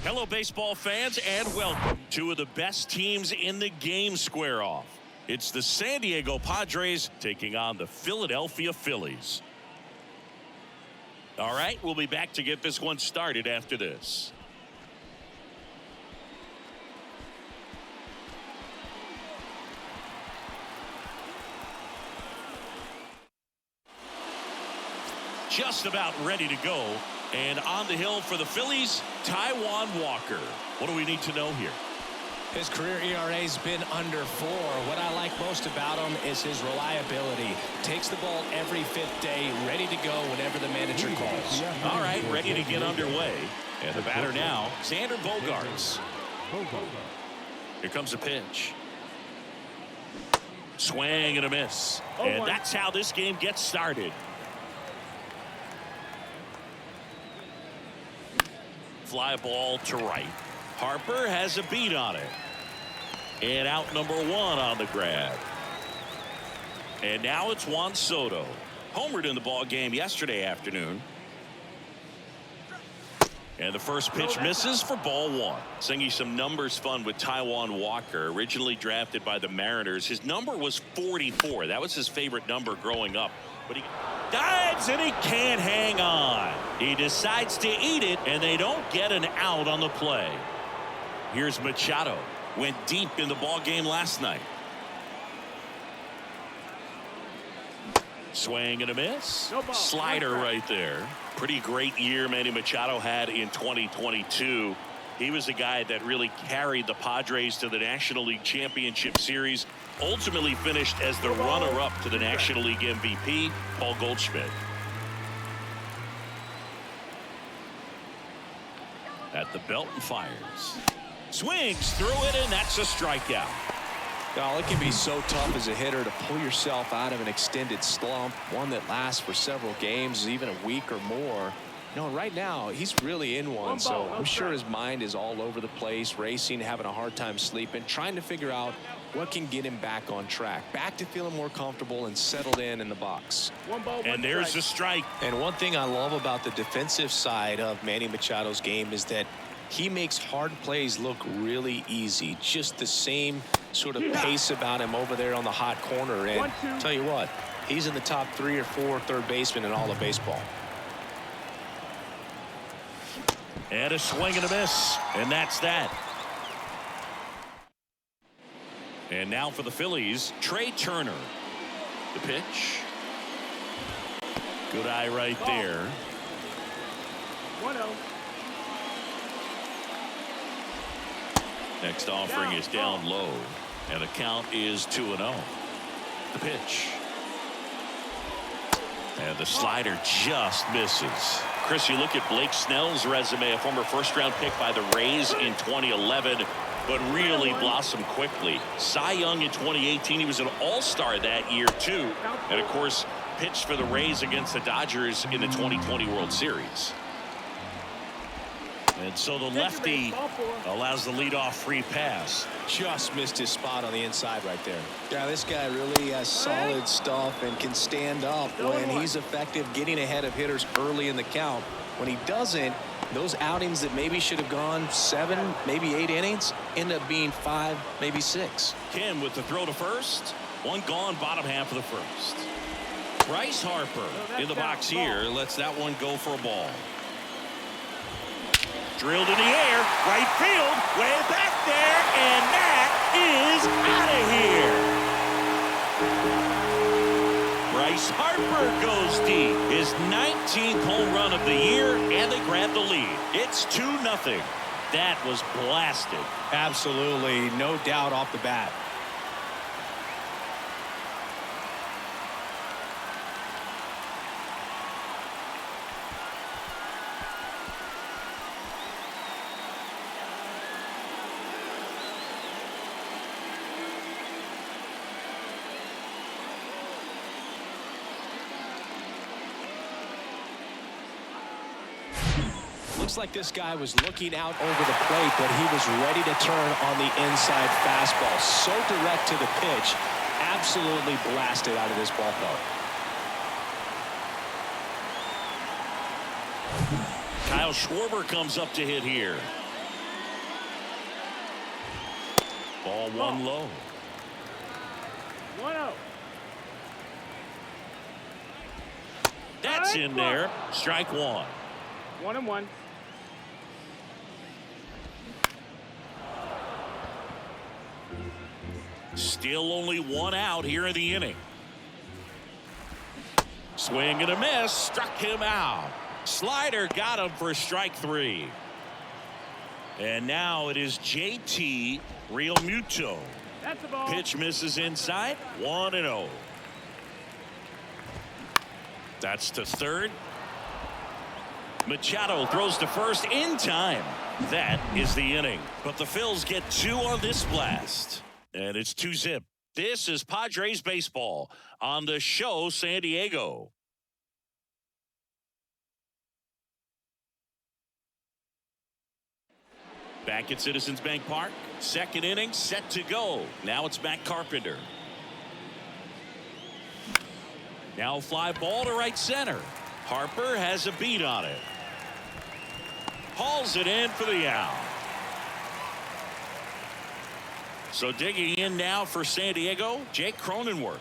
Hello, baseball fans, and welcome. Two of the best teams in the game square off. It's the San Diego Padres taking on the Philadelphia Phillies. All right, we'll be back to get this one started after this. Just about ready to go. And on the hill for the Phillies, Taijuan Walker. What do we need to know here? His career ERA's been under 4. What I like most about him is his reliability. Takes the ball every 5th day, ready to go whenever the manager calls. All right, ready to get underway. And the batter now, Xander Bogaerts. Here comes a pitch. Swing and a miss. And that's how this game gets started. Fly ball to right. Harper has a beat on it. And out number 1 on the grab. And now it's Juan Soto. Homered in the ball game yesterday afternoon. And the first pitch misses for ball 1. Singing some numbers fun with Taijuan Walker. Originally drafted by the Mariners. His number was 44. That was his favorite number growing up. But he dives and he can't hang on. He decides to eat it, and they don't get an out on the play. Here's Machado. Went deep in the ball game last night. Swing and a miss. Slider right there. Pretty great year Manny Machado had in 2022. He was a guy that really carried the Padres to the National League Championship Series. Ultimately finished as the runner-up to the National League MVP, Paul Goldschmidt. At the belt and fires. Swings through it, and that's a strikeout. Now, it can be so tough as a hitter to pull yourself out of an extended slump, one that lasts for several games, even a week or more. No, right now he's really in one, so I'm sure his mind is all over the place, racing, having a hard time sleeping, trying to figure out what can get him back on track, back to feeling more comfortable and settled in the box. And there's the strike. And one thing I love about the defensive side of Manny Machado's game is that he makes hard plays look really easy. Just the same sort of pace about him over there on the hot corner. And tell you what, he's in the top 3 or 4 third basemen in all of baseball. And a swing and a miss, and that's that. And now for the Phillies, Trey Turner. The pitch. Good eye right there. 1-0. Next offering is down low, and the count is 2-0. The pitch. And the slider just misses. Chris, you look at Blake Snell's resume, a former first-round pick by the Rays in 2011, but really blossomed quickly. Cy Young in 2018. He was an all-star that year, too. And, of course, pitched for the Rays against the Dodgers in the 2020 World Series. And so the lefty allows the leadoff free pass. Just missed his spot on the inside right there. Yeah, this guy really has solid stuff and can stand up when he's effective getting ahead of hitters early in the count. When he doesn't, those outings that maybe should have gone 7, maybe 8 innings end up being 5, maybe 6. Kim with the throw to first. One gone, bottom half of the first. Bryce Harper in the box here lets that one go for a ball. Drilled in the air, right field, way back there, and that is out of here. Bryce Harper goes deep, his 19th home run of the year, and they grab the lead. It's 2-0. That was blasted. Absolutely, no doubt off the bat. Looks like this guy was looking out over the plate, but he was ready to turn on the inside fastball. So direct to the pitch, absolutely blasted out of this ballpark. Kyle Schwarber comes up to hit here. Ball one low. 1-0. That's in there. Strike one. 1-1. Still only one out here in the inning. Swing and a miss. Struck him out. Slider got him for strike three. And now it is JT Realmuto. That's the ball. Pitch misses inside. 1-0. That's to third. Machado throws to first in time. That is the inning. But the Phils get two on this blast. And it's 2-0. This is Padres baseball on the show San Diego. Back at Citizens Bank Park. Second inning set to go. Now it's Matt Carpenter. Now fly ball to right center. Harper has a beat on it. Hauls it in for the out. So digging in now for San Diego, Jake Cronenworth.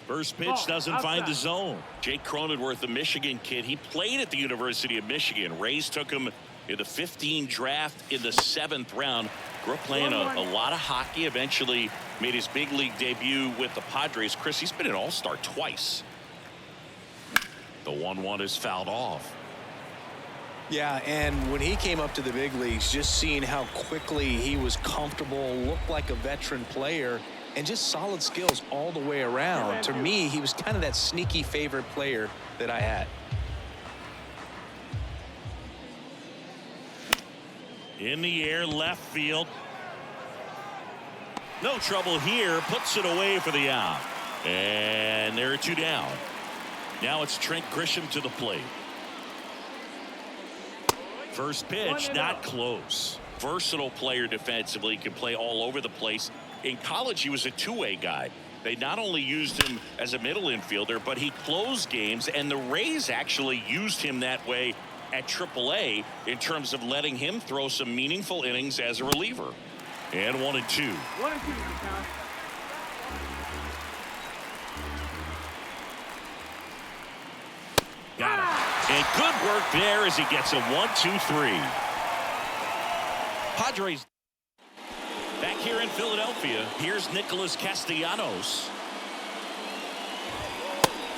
First pitch doesn't find the zone. Jake Cronenworth, the Michigan kid, he played at the University of Michigan. Rays took him in the 15 draft in the 7th round. Grew up playing a lot of hockey. Eventually made his big league debut with the Padres. Chris, he's been an all-star twice. The 1-1 is fouled off. Yeah, and when he came up to the big leagues, just seeing how quickly he was comfortable, looked like a veteran player, and just solid skills all the way around. To me, he was kind of that sneaky favorite player that I had. In the air, left field. No trouble here. Puts it away for the out. And there are two down. Now it's Trent Grisham to the plate. First pitch, not close. Versatile player defensively, can play all over the place. In college, he was a two-way guy. They not only used him as a middle infielder, but he closed games, and the Rays actually used him that way at AAA in terms of letting him throw some meaningful innings as a reliever. And 1-2. 1-2 count. Got him. And good work there as he gets a 1-2-3. Padres back here in Philadelphia. Here's Nicholas Castellanos.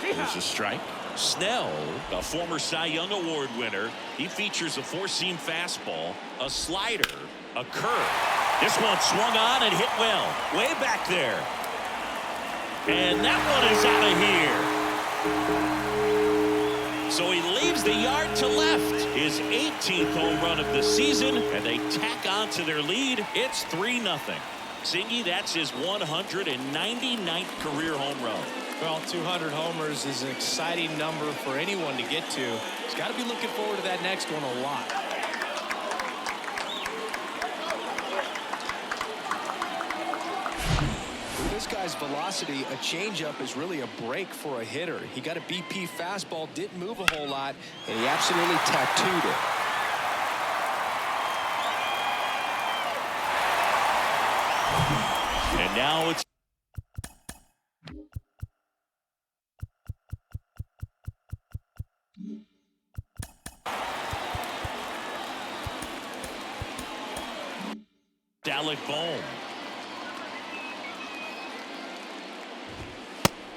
There's a strike. Snell, a former Cy Young Award winner. He features a four-seam fastball, a slider, a curve. This one swung on and hit well. Way back there. And that one is out of here. So he leaves the yard to left. His 18th home run of the season, and they tack on to their lead. It's 3-0. Singy, that's his 199th career home run. Well, 200 homers is an exciting number for anyone to get to. He's got to be looking forward to that next one a lot. With this guy's velocity, a changeup is really a break for a hitter. He got a BP fastball, didn't move a whole lot, and he absolutely tattooed it. And now it's Alec Bohm.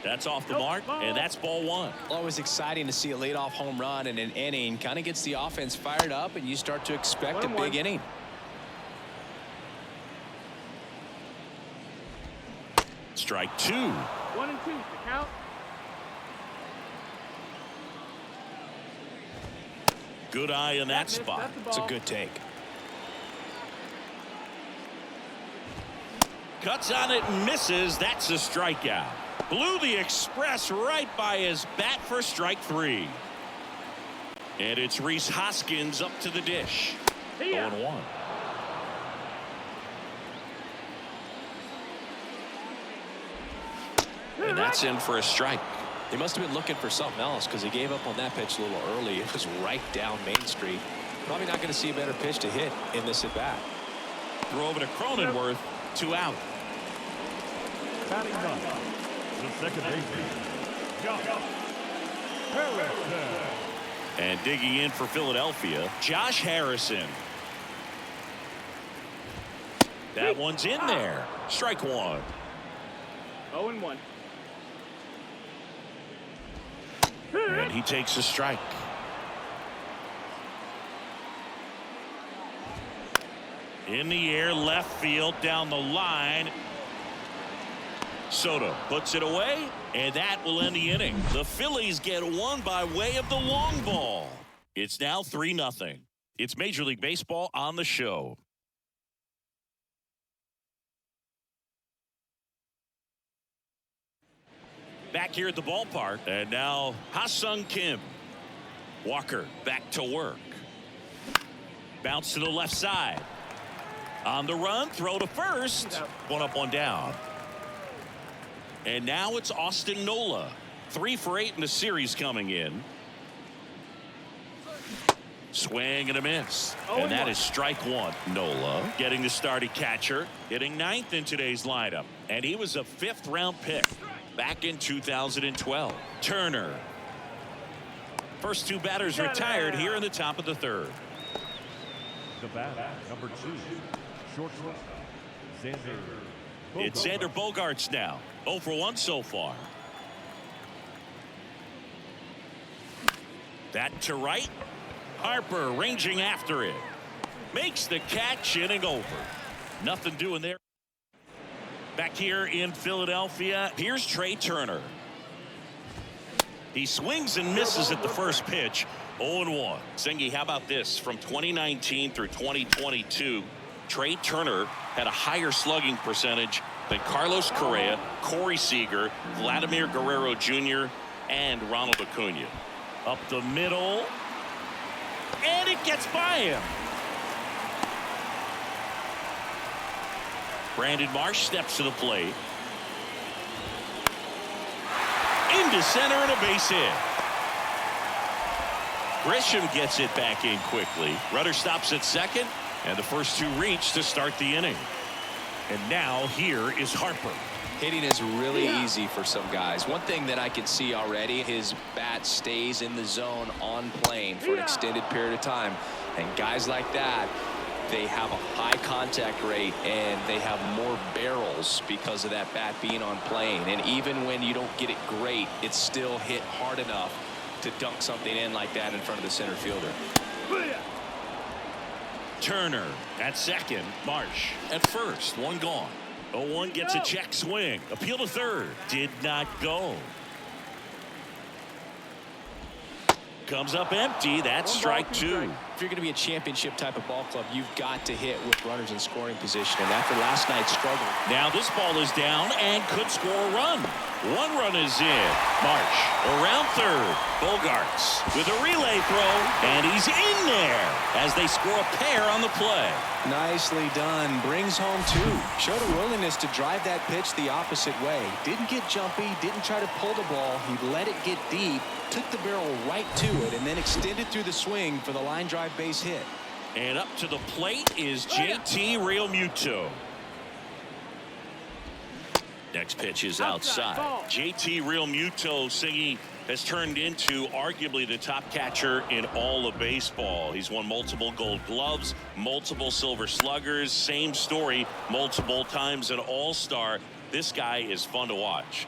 That's off the mark, and that's ball one. Always exciting to see a leadoff home run in an inning. Kind of gets the offense fired up, and you start to expect a big inning. Strike two. 1-2 to count. Good eye in that spot. It's a good take. Cuts on it and misses. That's a strikeout. Blew the express right by his bat for strike three. And it's Rhys Hoskins up to the dish. 0-1. And that's in for a strike. He must have been looking for something else because he gave up on that pitch a little early. It was right down Main Street. Probably not going to see a better pitch to hit in this at bat. Throw over to Cronenworth. 2 out. Batting ninth, the second baseman, Josh Harrison. And digging in for Philadelphia, Josh Harrison. That one's in there. Strike one. 0-1. And he takes a strike. In the air, left field, down the line. Soto puts it away, and that will end the inning. The Phillies get one by way of the long ball. It's now 3-0. It's Major League Baseball on the show. Back here at the ballpark, and now Ha-Seong Kim. Walker back to work. Bounce to the left side. On the run, throw to first. 1 up, 1 down. And now it's Austin Nola. 3 for 8 in the series coming in. Swing and a miss. And that is strike one. Nola getting the start at catcher. Hitting 9th in today's lineup. And he was a 5th-round pick back in 2012. Turner. First 2 batters retired here in the top of the 3rd. The batter, number 2, shortstop, Xander Bogaerts. It's Xander Bogaerts now. 0 for 1 so far. That to right. Harper ranging after it. Makes the catch, inning over. Nothing doing there. Back here in Philadelphia, here's Trey Turner. He swings and misses at the first pitch. 0-1. Singy, how about this? From 2019 through 2022, Trey Turner had a higher slugging percentage than Carlos Correa, Corey Seager, Vladimir Guerrero Jr., and Ronald Acuna. Up the middle. And it gets by him. Brandon Marsh steps to the plate. Into center and a base hit. Grisham gets it back in quickly. Rudder stops at second, and the first 2 reach to start the inning. And now here is Harper. Hitting is really easy for some guys. One thing that I can see already, his bat stays in the zone on plane for an extended period of time. And guys like that, they have a high contact rate and they have more barrels because of that bat being on plane. And even when you don't get it great, it's still hit hard enough to dunk something in like that in front of the center fielder. Turner at second. Marsh at first. 1 gone. 0-1 gets a check swing. Appeal to third. Did not go. Comes up empty. That's strike 2. If you're going to be a championship type of ball club, you've got to hit with runners in scoring position. And after last night's struggle. Now this ball is down and could score a run. 1 run is in. Marsh around third. Bogaerts with a relay throw. And he's in there as they score a pair on the play. Nicely done. Brings home 2. Showed a willingness to drive that pitch the opposite way. Didn't get jumpy. Didn't try to pull the ball. He let it get deep. Took the barrel right to it and then extended through the swing for the line drive base hit. And up to the plate is JT Realmuto. Next pitch is outside. JT Realmuto, Singy, has turned into arguably the top catcher in all of baseball. He's won multiple Gold Gloves, multiple Silver Sluggers. Same story, multiple times an All-Star. This guy is fun to watch.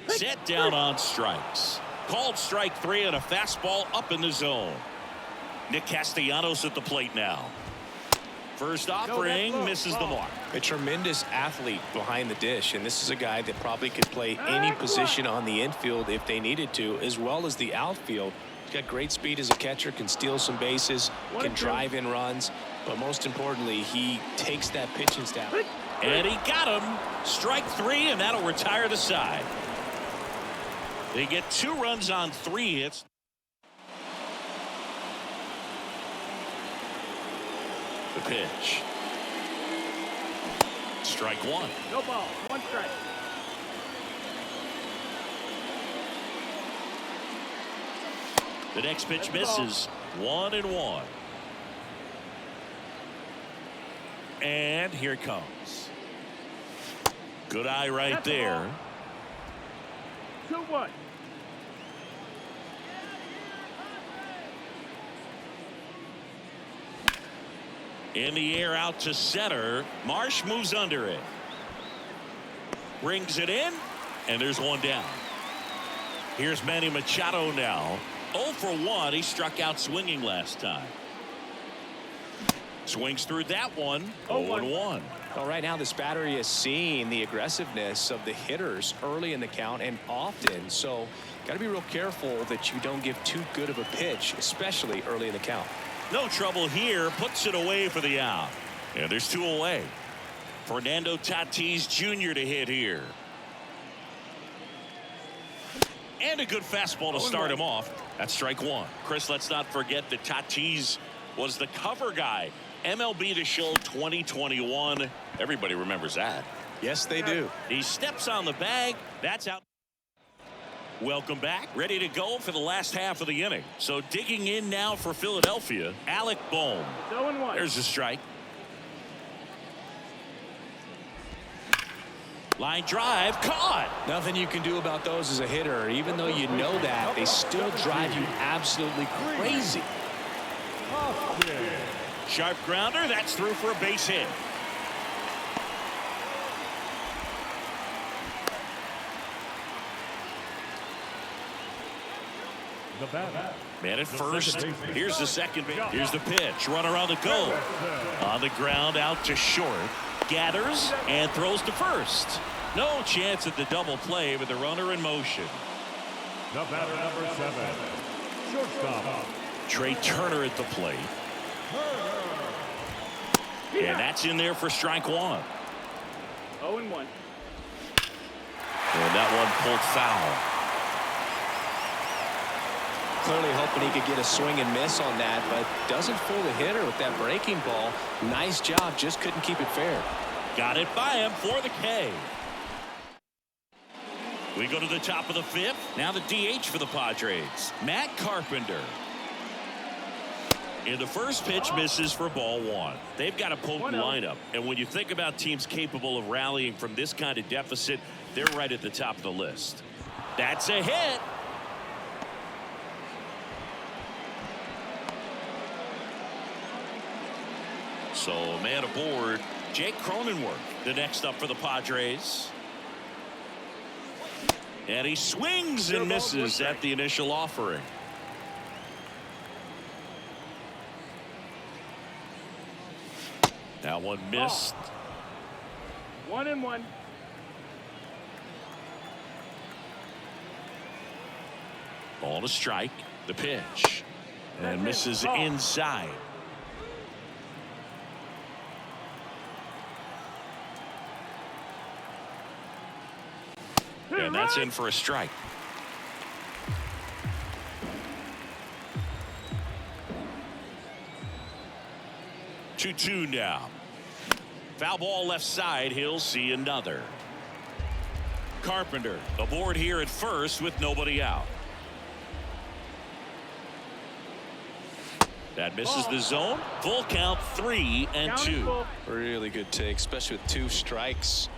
Set down on strikes. Called strike 3 and a fastball up in the zone. Nick Castellanos at the plate now. First offering misses the mark. A tremendous athlete behind the dish, and this is a guy that probably could play any position on the infield if they needed to, as well as the outfield. He's got great speed as a catcher, can steal some bases, can drive in runs, but most importantly, he takes that pitching staff. And he got him. Strike 3, and that'll retire the side. They get 2 runs on 3 hits. The pitch. Strike 1. No ball. 1 strike. The next pitch misses. 1-1. And here it comes. Good eye right there. 2-1. In the air out to center. Marsh moves under it. Brings it in. And there's one down. Here's Manny Machado now. 0 for 1. He struck out swinging last time. Swings through that one. 0-1. Well, right now this battery is seeing the aggressiveness of the hitters early in the count and often. So got to be real careful that you don't give too good of a pitch, especially early in the count. No trouble here. Puts it away for the out. And there's 2 away. Fernando Tatis Jr. to hit here. And a good fastball to start him off. That's strike 1. Chris, let's not forget that Tatis was the cover guy. MLB The Show 2021. Everybody remembers that. Yes, they do. He steps on the bag. That's out. Welcome back. Ready to go for the last half of the inning. So digging in now for Philadelphia, Alec Bohm. 0-1. There's a strike. Line drive caught. Nothing you can do about those as a hitter. Even though you know that, they still drive you absolutely crazy. Sharp grounder. That's through for a base hit. The batter. Man at first. Here's the second. Here's the pitch. Runner on the go. On the ground out to short. Gathers and throws to first. No chance at the double play with the runner in motion. The batter, number 7. Shortstop. Trey Turner at the plate. And that's in there for strike 1. 0-1. And that one pulled foul. Clearly hoping he could get a swing and miss on that, but doesn't fool the hitter with that breaking ball. Nice job, just couldn't keep it fair. Got it by him for the K. We go to the top of the 5th. Now the DH for the Padres, Matt Carpenter. In the first pitch, misses for ball 1. They've got a potent lineup, and when you think about teams capable of rallying from this kind of deficit, they're right at the top of the list. That's a hit. So man aboard, Jake Cronenworth, the next up for the Padres. And he swings and misses at the initial offering. That one missed. 1-1. Ball to strike. The pitch. And misses inside. And that's in for a strike. Two now. Foul ball left side. He'll see another. Carpenter aboard here at first with nobody out. That misses the zone. Full count, 3-2. Really good take, especially with 2 strikes.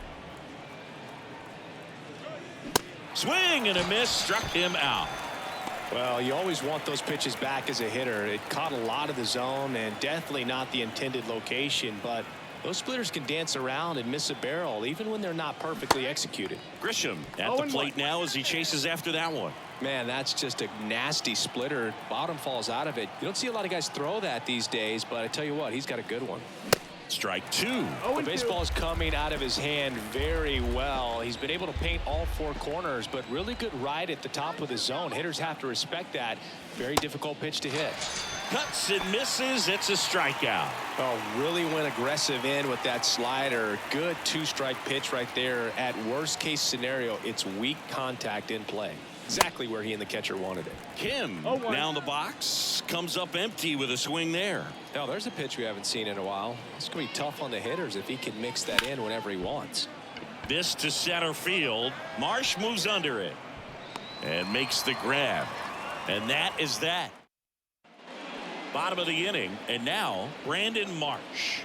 Swing and a miss, struck him out. Well, you always want those pitches back as a hitter. It caught a lot of the zone and definitely not the intended location, but those splitters can dance around and miss a barrel even when they're not perfectly executed. Grisham at the plate now as he chases after that one. Man, that's just a nasty splitter. Bottom falls out of it. You don't see a lot of guys throw that these days, but I tell you what, he's got a good one. Strike 2. The baseball is coming out of his hand very well. He's been able to paint all 4 corners, but really good ride at the top of the zone. Hitters have to respect that. Very difficult pitch to hit. Cuts and misses. It's a strikeout. Oh, really went aggressive in with that slider. Good 2-strike pitch right there. At worst case scenario, it's weak contact in play. Exactly where he and the catcher wanted it. Kim now in the box, comes up empty with a swing there. Now there's a pitch we haven't seen in a while. It's going to be tough on the hitters if he can mix that in whenever he wants. This to center field. Marsh moves under it and makes the grab. And that is that. Bottom of the inning, and now Brandon Marsh.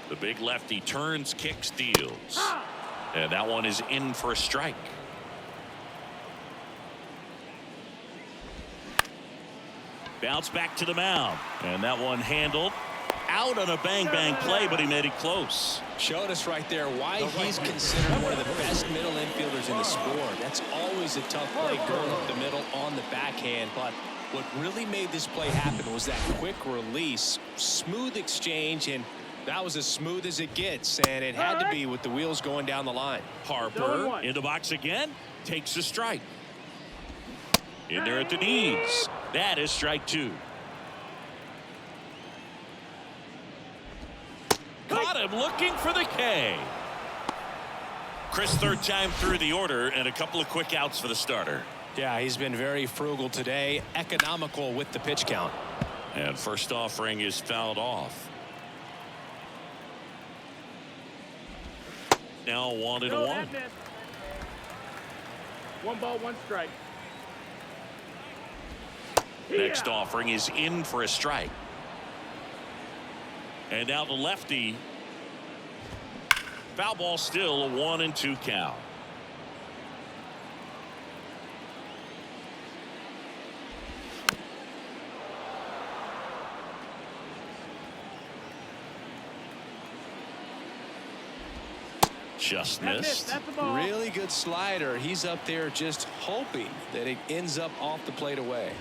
The big lefty turns, kicks, deals. And that one is in for a strike. Bounce back to the mound. And that one handled. Out on a bang-bang play, but he made it close. Showed us right there why he's considered one of the best middle infielders in the sport. That's always a tough play going up the middle on the backhand. But what really made this play happen was that quick release, smooth exchange, and that was as smooth as it gets. And it had to be with the wheels going down the line. Harper in the box again, takes a strike. In there at the knees. That is strike 2. Caught him looking for the K. Chris, third time through the order, and a couple of quick outs for the starter. Yeah, he's been very frugal today, economical with the pitch count. And first offering is fouled off. Now 1-1. 1 ball, 1 strike. Next offering is in for a strike. And now the lefty. Foul ball, still a 1-2 count. Just missed. That's the ball. Really good slider. He's up there just hoping that it ends up off the plate away.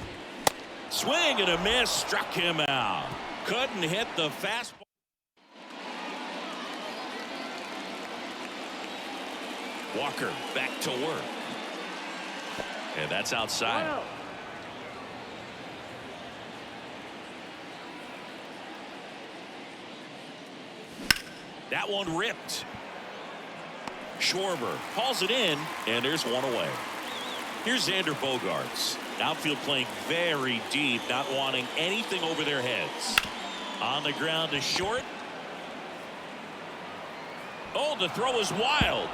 Swing and a miss, struck him out. Couldn't hit the fastball. Walker back to work. And that's outside. Wow. That one ripped. Schwarber hauls it in, and there's one away. Here's Xander Bogaerts. Outfield playing very deep, not wanting anything over their heads. On the ground to short. Oh, the throw is wild.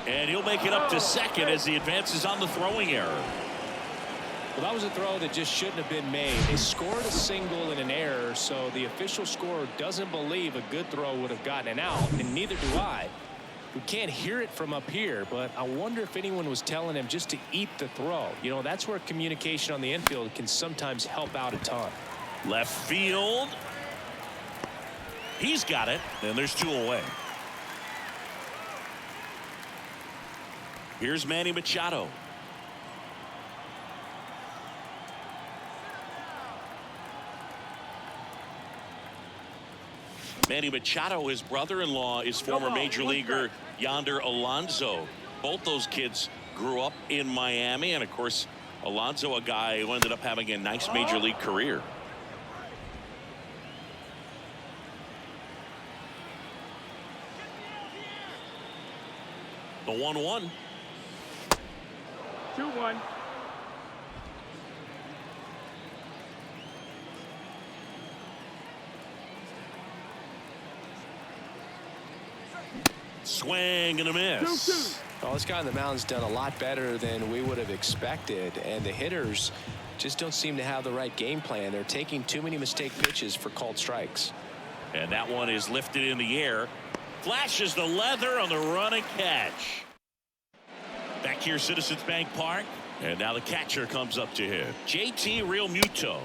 And he'll make it up to second as he advances on the throwing error. Well, that was a throw that just shouldn't have been made. They scored a single and an error, so the official scorer doesn't believe a good throw would have gotten an out, and neither do I. We can't hear it from up here, but I wonder if anyone was telling him just to eat the throw. You know, that's where communication on the infield can sometimes help out a ton. Left field. He's got it, and there's 2 away. Here's Manny Machado. Manny Machado, his brother-in-law, is former major leaguer Yonder Alonso. Both those kids grew up in Miami, and of course Alonso, a guy who ended up having a nice major league career. The 1-1. 2-1. Swing and a miss. Well, this guy on the mound's done a lot better than we would have expected, and the hitters just don't seem to have the right game plan. They're taking too many mistake pitches for called strikes. And that one is lifted in the air. Flashes the leather on the run and catch. Back here, Citizens Bank Park. And now the catcher comes up to him. JT Realmuto.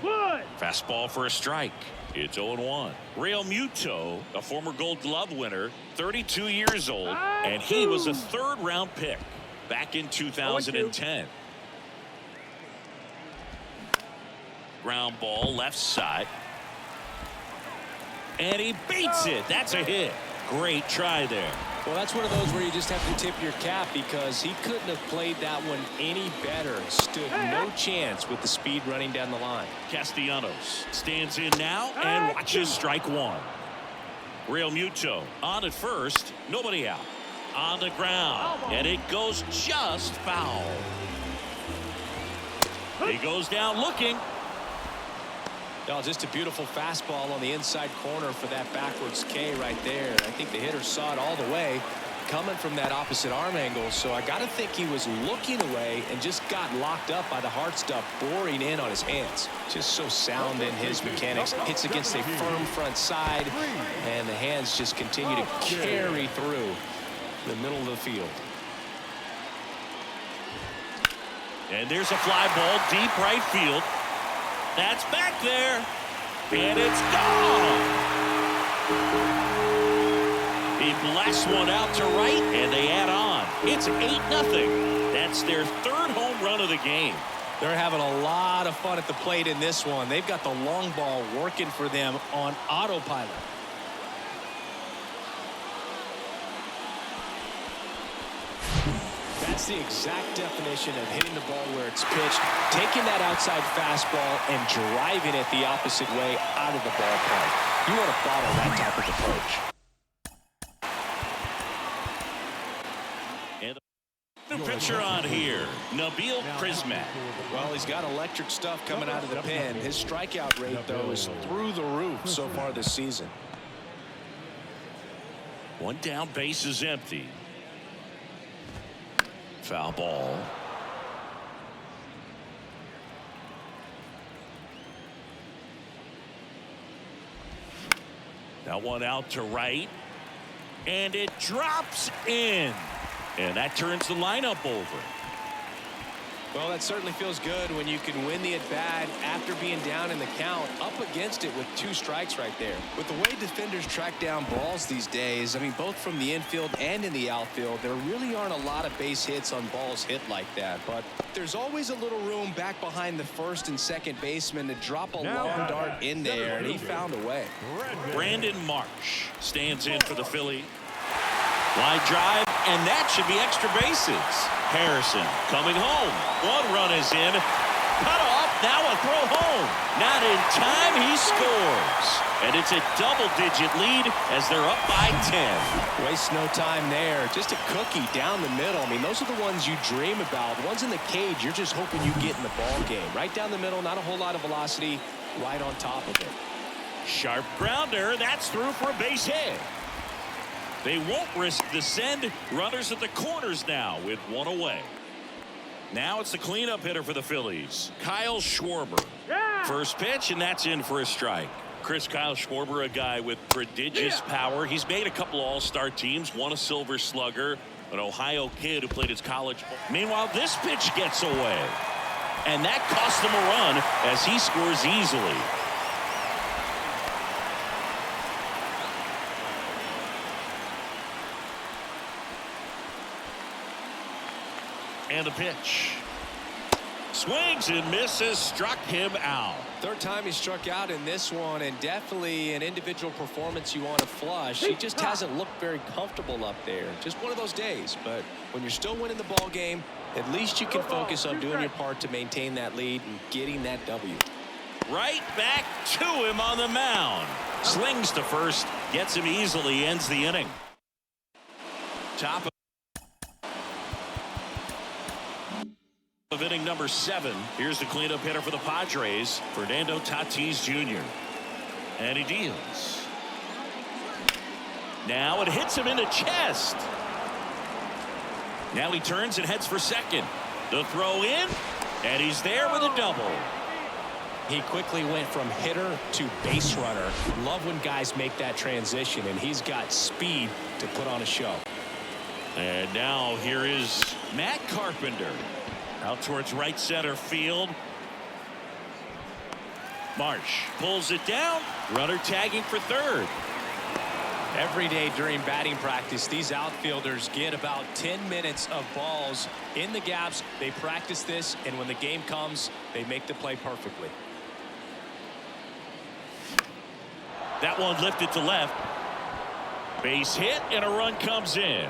Fastball for a strike. It's 0-1. Realmuto, a former Gold Glove winner, 32 years old, and he was a 3rd-round pick back in 2010. Ground ball left side. And he beats it. That's a hit. Great try there. Well, that's one of those where you just have to tip your cap because he couldn't have played that one any better. Stood no chance with the speed running down the line. Castellanos stands in now and watches strike 1. Realmuto on at first. Nobody out. On the ground. And it goes just foul. He goes down looking. Oh, just a beautiful fastball on the inside corner for that backwards K right there. I think the hitter saw it all the way coming from that opposite arm angle, so I got to think he was looking away and just got locked up by the hard stuff boring in on his hands. Just so sound in his mechanics. Hits against a firm front side, and the hands just continue to carry through the middle of the field. And there's a fly ball deep right field. That's back there. And it's gone. He blasts one out to right, and they add on. It's 8-0. That's their third home run of the game. They're having a lot of fun at the plate in this one. They've got the long ball working for them on autopilot. That's the exact definition of hitting the ball where it's pitched, taking that outside fastball and driving it the opposite way out of the ballpark. You want to bottle that type of approach. And the pitcher on here, Nabil Prismat. Well, he's got electric stuff coming out of the pen. His strikeout rate, though, is through the roof so far this season. One down, base is empty. Foul ball. That one out to right. And it drops in. And that turns the lineup over. Well, that certainly feels good when you can win the at-bat after being down in the count, up against it with 2 strikes right there. With the way defenders track down balls these days, I mean, both from the infield and in the outfield, there really aren't a lot of base hits on balls hit like that. But there's always a little room back behind the first and second baseman to drop a long dart in there, and he found a way. Brandon Marsh stands in for the Phillies. Line drive, and that should be extra bases. Harrison coming home. 1 run is in. Cut off. Now a throw home. Not in time. He scores. And it's a double-digit lead as they're up by 10. Waste no time there. Just a cookie down the middle. I mean, those are the ones you dream about. The ones in the cage, you're just hoping you get in the ball game. Right down the middle, not a whole lot of velocity. Right on top of it. Sharp grounder. That's through for a base hit. They won't risk the send. Runners at the corners now with 1 away. Now it's the cleanup hitter for the Phillies, Kyle Schwarber. First pitch, and that's in for a strike. Kyle Schwarber, a guy with prodigious power. He's made a couple all-star teams, won a Silver Slugger, an Ohio kid who played his college ball. Meanwhile, this pitch gets away. And that cost him a run as he scores easily. And the pitch. Swings and misses, struck him out. Third time he struck out in this one, and definitely an individual performance you want to flush. He just hasn't looked very comfortable up there. Just one of those days. But when you're still winning the ball game, at least you can focus on doing your part to maintain that lead and getting that W. Right back to him on the mound. Slings to first, gets him easily, ends the inning. Top of inning number 7. Here's the cleanup hitter for the Padres, Fernando Tatis Jr. And he deals. Now it hits him in the chest. Now he turns and heads for second. The throw in, and he's there with a double. He quickly went from hitter to base runner. Love when guys make that transition, and he's got speed to put on a show. And now here is Matt Carpenter. Out towards right center field. Marsh pulls it down. Runner tagging for third. Every day during batting practice, these outfielders get about 10 minutes of balls in the gaps. They practice this, and when the game comes, they make the play perfectly. That one lifted to left. Base hit, and a run comes in.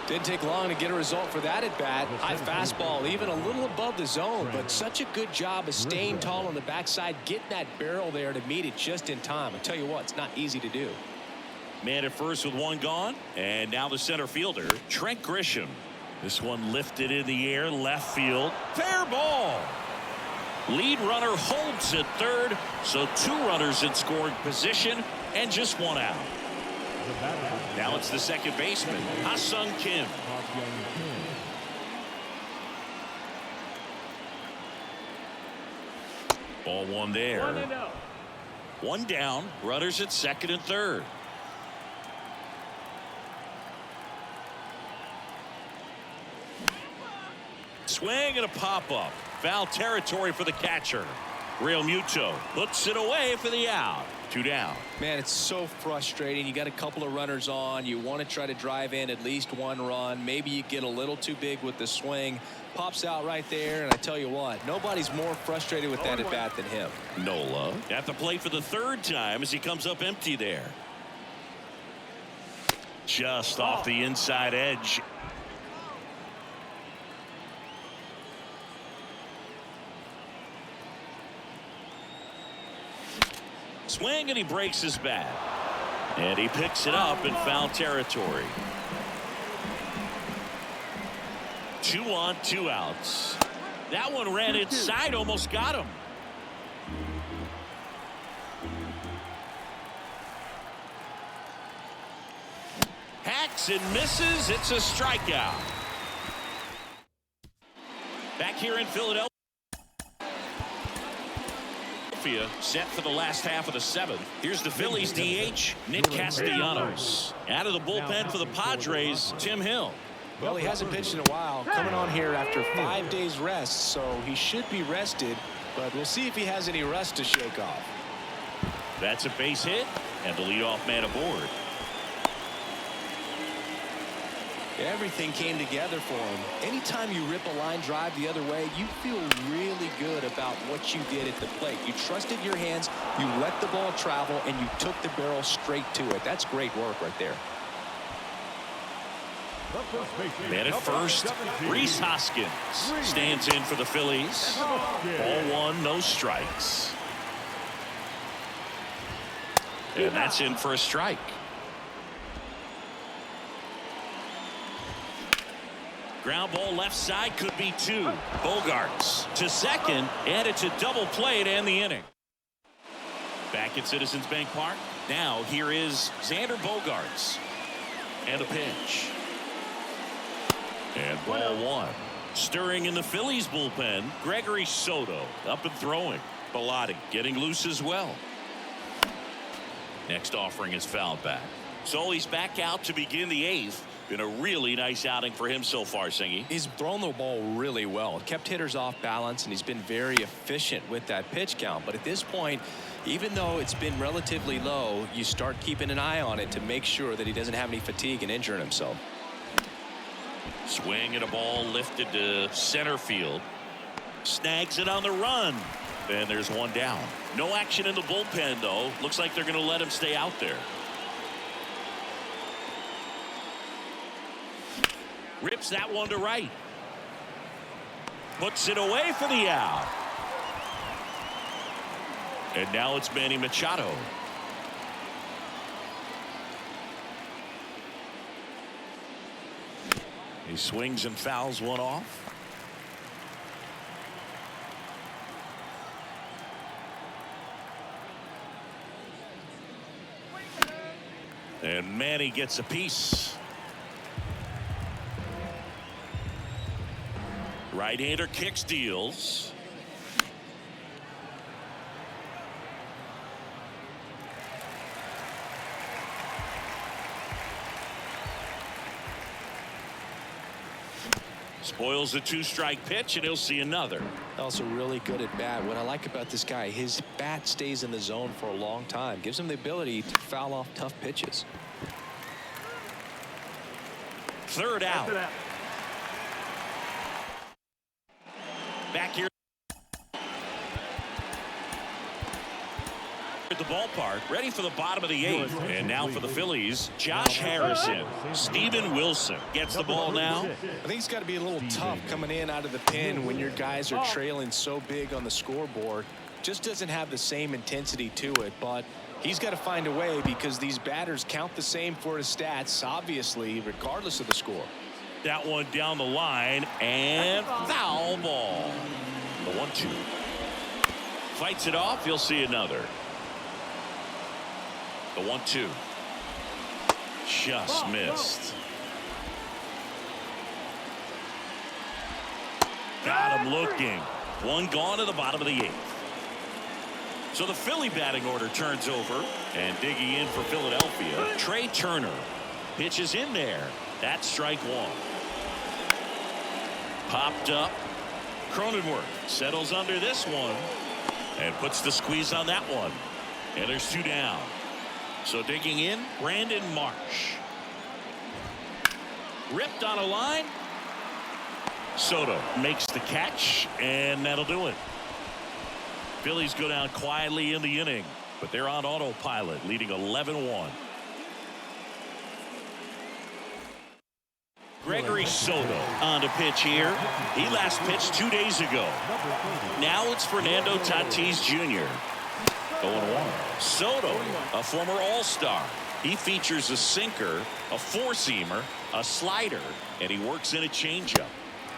Didn't take long to get a result for that at bat. High fastball, even a little above the zone, but such a good job of staying tall on the backside, getting that barrel there to meet it just in time. I tell you what, it's not easy to do. Man at first with 1 gone, and now the center fielder, Trent Grisham. This one lifted in the air, left field. Fair ball. Lead runner holds at third, so 2 runners in scoring position and just 1 out. The batter. Now it's the second baseman, Ha-Seong Kim. Ha-Seong Kim. Ball one there. 1-0. One down. Runners at second and third. Swing and a pop-up. Foul territory for the catcher. Real Muto hooks it away for the out. 2 down. Man, it's so frustrating. You got a couple of runners on. You want to try to drive in at least one run. Maybe you get a little too big with the swing. Pops out right there, and I tell you what, nobody's more frustrated with that at bat than him. Nola at the plate for the third time as he comes up empty there. Just off the inside edge. Swing and he breaks his bat. And he picks it up in foul territory. 2 on, 2 outs. That one ran inside, almost got him. Hacks and misses. It's a strikeout. Back here in Philadelphia. Set for the last half of the 7th. Here's the Phillies DH, Nick Castellanos. Out of the bullpen for the Padres, Tim Hill. Well, he hasn't pitched in a while. Coming on here after 5 days rest, so he should be rested. But we'll see if he has any rust to shake off. That's a base hit, and the leadoff man aboard. Everything came together for him. Anytime you rip a line drive the other way, you feel really good about what you did at the plate. You trusted your hands, you let the ball travel, and you took the barrel straight to it. That's great work right there. Man at first, Rhys Hoskins stands in for the Phillies. Ball 1, no strikes. And that's in for a strike. Ground ball left side, could be 2. Bogarts to second, and it's a double play to end the inning. Back at Citizens Bank Park. Now here is Xander Bogarts. And a pitch. And ball 1. Stirring in the Phillies bullpen, Gregory Soto up and throwing. Bilotti getting loose as well. Next offering is fouled back. So he's back out to begin the 8th. Been a really nice outing for him so far, Singy. He's thrown the ball really well. Kept hitters off balance, and he's been very efficient with that pitch count. But at this point, even though it's been relatively low, you start keeping an eye on it to make sure that he doesn't have any fatigue and injuring himself. Swing and a ball lifted to center field. Snags it on the run. And there's one down. No action in the bullpen, though. Looks like they're going to let him stay out there. Rips that one to right. Puts it away for the out. And now it's Manny Machado. He swings and fouls one off. And Manny gets a piece. Right-hander kicks, deals. Spoils the 2-strike pitch, and he'll see another. Also really good at bat. What I like about this guy, his bat stays in the zone for a long time. Gives him the ability to foul off tough pitches. Third out. Back here at the ballpark, ready for the bottom of the 8th. And now for the Phillies, Josh Harrison. Steven Wilson gets the ball now. I think it's got to be a little tough coming in out of the pen when your guys are trailing so big on the scoreboard. Just doesn't have the same intensity to it, but he's got to find a way because these batters count the same for his stats, obviously, regardless of the score. That one down the line, and foul ball. The 1-2. Fights it off. You'll see another. The 1-2. Just missed. Got him looking. One gone to the bottom of the 8th. So the Philly batting order turns over, and digging in for Philadelphia, Trey Turner pitches in there. That's strike 1. Popped up. Cronenworth settles under this one and puts the squeeze on that one. And there's 2 down. So digging in, Brandon Marsh. Ripped on a line. Soto makes the catch, and that'll do it. Phillies go down quietly in the inning, but they're on autopilot, leading 11-1. Gregory Soto on to pitch here. He last pitched 2 days ago. Now it's Fernando Tatis Jr. 0-1. Soto, a former All-Star. He features a sinker, a four-seamer, a slider, and he works in a changeup.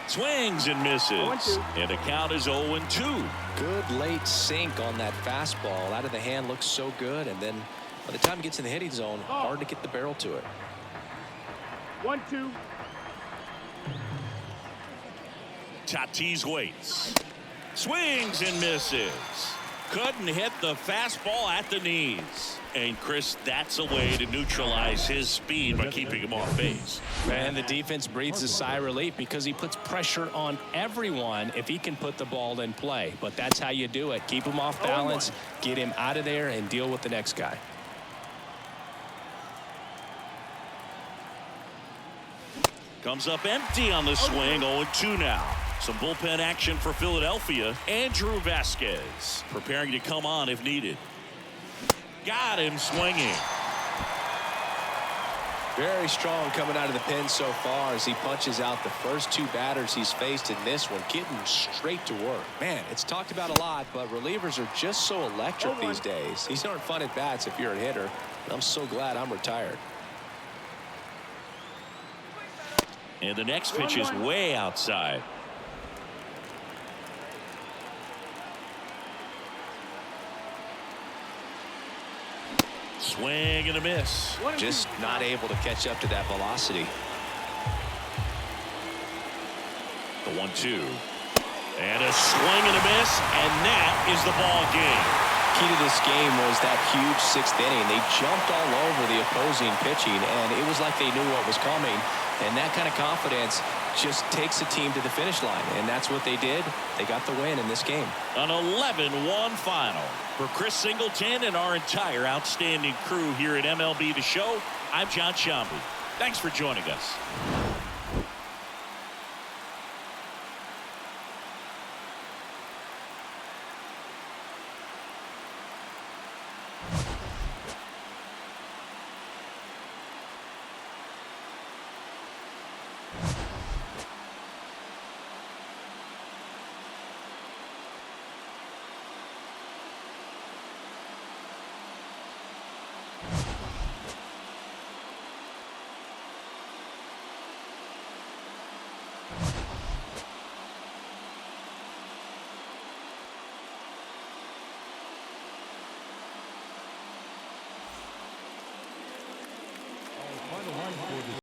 Swings and misses, and the count is 0-2. Good late sink on that fastball. Out of the hand, looks so good, and then by the time it gets in the hitting zone, hard to get the barrel to it. 1-2. Tatis waits. Swings and misses. Couldn't hit the fastball at the knees. And Chris, that's a way to neutralize his speed by keeping him off base. And the defense breathes a sigh of relief because he puts pressure on everyone if he can put the ball in play. But that's how you do it. Keep him off balance, get him out of there, and deal with the next guy. Comes up empty on the swing. 0-2 now. Some bullpen action for Philadelphia. Andrew Vasquez preparing to come on if needed. Got him swinging. Very strong coming out of the pen so far as he punches out the first 2 batters he's faced in this one, getting straight to work. Man, it's talked about a lot, but relievers are just so electric these days. These aren't fun at bats if you're a hitter. I'm so glad I'm retired. And the next pitch is way outside. Swing and a miss. Just not able to catch up to that velocity. The 1-2. And a swing and a miss, and that is the ball game. Key to this game was that huge 6th inning. They jumped all over the opposing pitching, and it was like they knew what was coming. And that kind of confidence just takes a team to the finish line, and that's what they did. They got the win in this game. An 11-1 final. For Chris Singleton and our entire outstanding crew here at MLB The Show, I'm John Shambi. Thanks for joining us.